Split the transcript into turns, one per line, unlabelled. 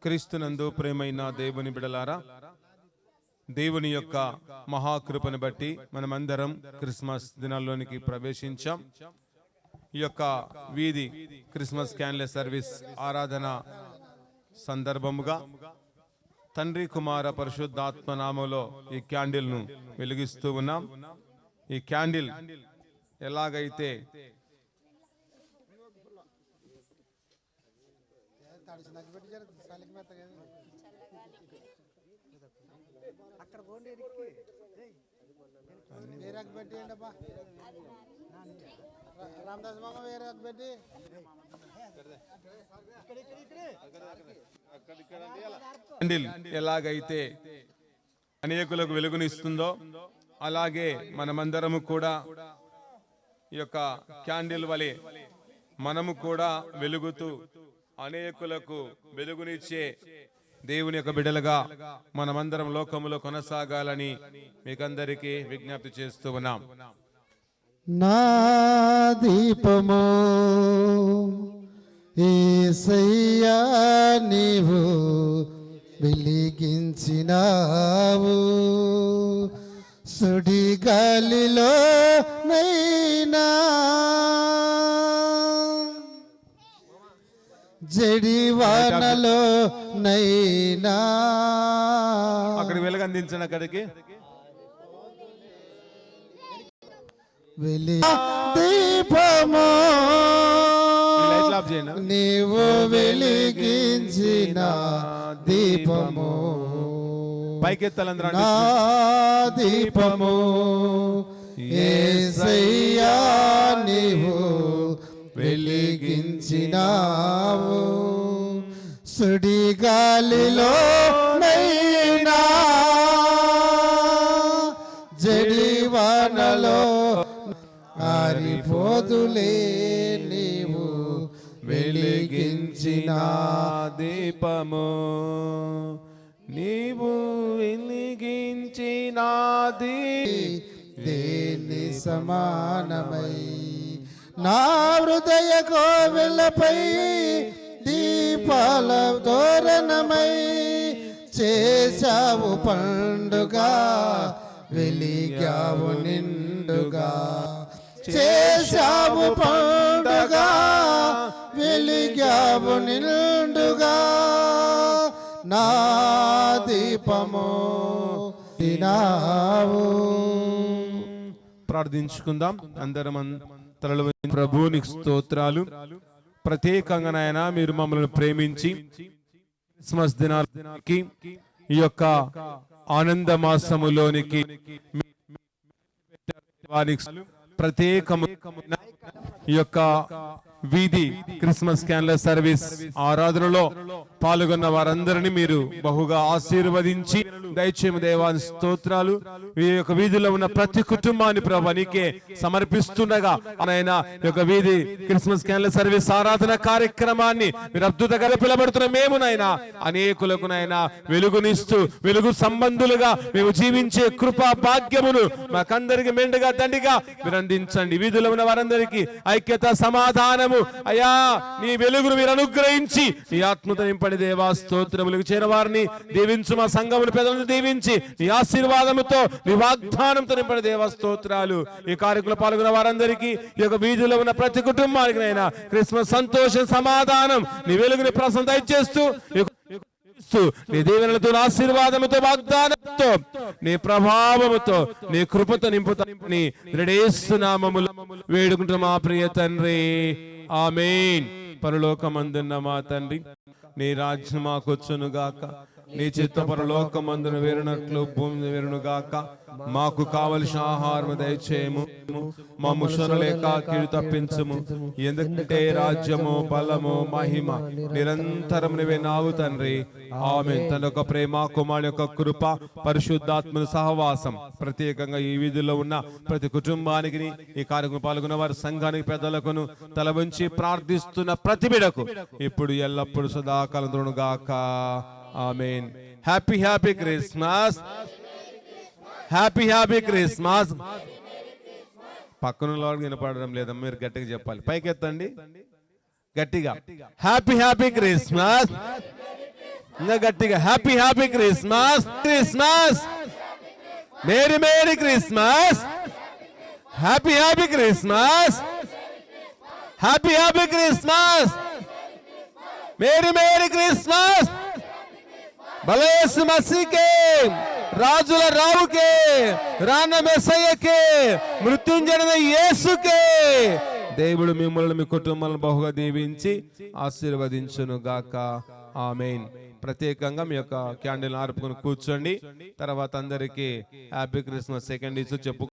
క్రీస్తునందు ప్రేమైన దేవుని బిడలారా, దేవుని యొక్క మహాకృపను బట్టి మనమందరం క్రిస్మస్ దినాల్లోనికి ప్రవేశించాం. ఈ యొక్క వీధి క్రిస్మస్ క్యాండిల్ సర్వీస్ ఆరాధన సందర్భముగా తండ్రి కుమార పరిశుద్ధాత్మ నామములో ఈ క్యాండిల్ను వెలిగిస్తూ ఉన్నాం. ఈ క్యాండిల్ ఎలాగైతే ఎలాగైతే అనేకులకు వెలుగునిస్తుందో అలాగే మనమందరము కూడా ఈ యొక్క క్యాండిల్ వలె మనము కూడా వెలుగుతూ అనేకులకు వెలుగునిచ్చే దేవుని యొక్క బిడ్డలుగా మనమందరం లోకములో కొనసాగాలని మీకందరికీ విజ్ఞప్తి చేస్తూ ఉన్నాం.
నా దీపము యేసయ్యా నీవు వెలిగించినావు, సుడి గాలిలో నైనా జడివానలో నైనా
అక్కడ వెలుగు అందించిన అక్కడికి
దీపము నీవు వెలిగించిన దీపము,
పైకెత్తాలందరూ
నా దీపము యేసయ్యా నీవు వెలిగించినావు, సుడి గాలిలో నైనా జడివానలో ఆరిపోదులే నీవు వెలిగించిన
దీపము, నీవు వెలిగించిన
దేని సమానమై నా హృదయ కోవెలపై దీపాల తోరణమై చేశావు పండుగ, వెలిగావు నిండుగా, చేశావు పండుగ వెలిగావు నిండుగా, నా దీపము తినావు.
ప్రార్థించుకుందాం అందరం. తలలు ప్రభువునికి స్తోత్రాలు. ప్రత్యేకంగా నాయన మీరు మమ్మల్ని ప్రేమించి క్రిస్మస్ దినానికి ఈ యొక్క ఆనంద మాసములోనికి ప్రత్యేకమైన ఈ యొక్క వీధి క్రిస్మస్ క్యాండిల్ సర్వీస్ ఆరాధనలో పాల్గొన్న వారందరినీ మీరు బహుగా ఆశీర్వదించి దయచేయము దేవాని స్తోత్రాలు. ఈ యొక్క వీధిలో ఉన్న ప్రతి కుటుంబాన్ని ప్రభు నీకే సమర్పిస్తుండగా ఆయన ఈ యొక్క వీధి క్రిస్మస్ క్యాండిల్ సర్వీస్ ఆరాధన కార్యక్రమాన్ని మీరు అద్భుతంగా పిలబడుతున్న మేమునైనా అనేకులకు నైనా వెలుగునిస్తూ వెలుగు సంబంధులుగా మేము జీవించే కృపా భాగ్యమును మాకందరికి మెండుగా దండిగా మీరు అందించండి. వీధిలో ఉన్న వారందరికీ ఐక్యత సమాధానము అయ్యా నీ వెలుగును మీరు అనుగ్రహించి నీ ఆత్మతో నింపడి దేవా స్తోత్రములకు చేరిన వారిని దీవించు, మా సంఘముల పెదవులను దీవించి నీ ఆశీర్వాదముతో నీ వాగ్దానంతో నింపడి దేవా స్తోత్రాలు. ఈ కార్యక్రమంలో పాల్గొన్న వారందరికీ ఈ యొక్క వీధిలో ఉన్న ప్రతి కుటుంబానికి నైనా క్రిస్మస్ సంతోషం సమాధానం నీ వెలుగుని ప్రసన్న దయచేస్తూ నీ దీవెనలతో ఆశీర్వాదముతో వాగ్దానంతో నీ ప్రభావముతో నీ కృపతో నింపుతాని యేసునామములో వేడుకుంటున్న మా ప్రియ తండ్రి, ఆమేన్. పరలోకమందున్న మా తండ్రి, నీ రాజ్యం మాకొచ్చును గాక, నీ చిత్త పరలోకమందున వేరునట్లు భూమి వేరును గాక, మాకు కావలసిన ఆహారం దయచేయము, మా ముషనులేక కీడు తప్పించుము, ఎందుకంటే రాజ్యము బలము మహిమ నిరంతరం నీవే నావు తండ్రి, ఆమేన్. తన యొక్క ప్రేమ కుమారుని యొక్క కృప పరిశుద్ధాత్మ సహవాసం ప్రత్యేకంగా ఈ వీధిలో ఉన్న ప్రతి కుటుంబానికి ఈ కార్యక్రమం పాల్గొన్న వారి సంఘానికి పెద్దలకును తల వంచి ప్రార్థిస్తున్న ప్రతి బిడకు ఇప్పుడు ఎల్లప్పుడు సదాకాలం గాక, ఆమేన్. Happy happy Christmas, happy happy Christmas. పక్కన వాళ్ళకి వినపడడం లేదా, మీరు గట్టిగా చెప్పాలి, పైకెత్తండి గట్టిగా. హ్యాపీ హ్యాపీ క్రిస్మస్, ఇంకా గట్టిగా happy happy Christmas Christmas, merry merry Christmas, happy happy Christmas, happy happy Christmas, merry merry Christmas. భలే యేసు మసీకే, రాజుల రావుకే, రాన మెస్సయ్యకే, మృత్యుంజయుడైన యేసుకే దేవుడు మిమ్మల్ని మీ కుటుంబాలను బహుగా దీవించి ఆశీర్వదించును గాక. ఆమేన్. ప్రత్యేకంగా మీ యొక్క క్యాండిల్ ఆర్పుకొని కూర్చోండి. తర్వాత అందరికీ హ్యాపీ క్రిస్మస్ సెకండ్ ఇస్తూ చెప్పు.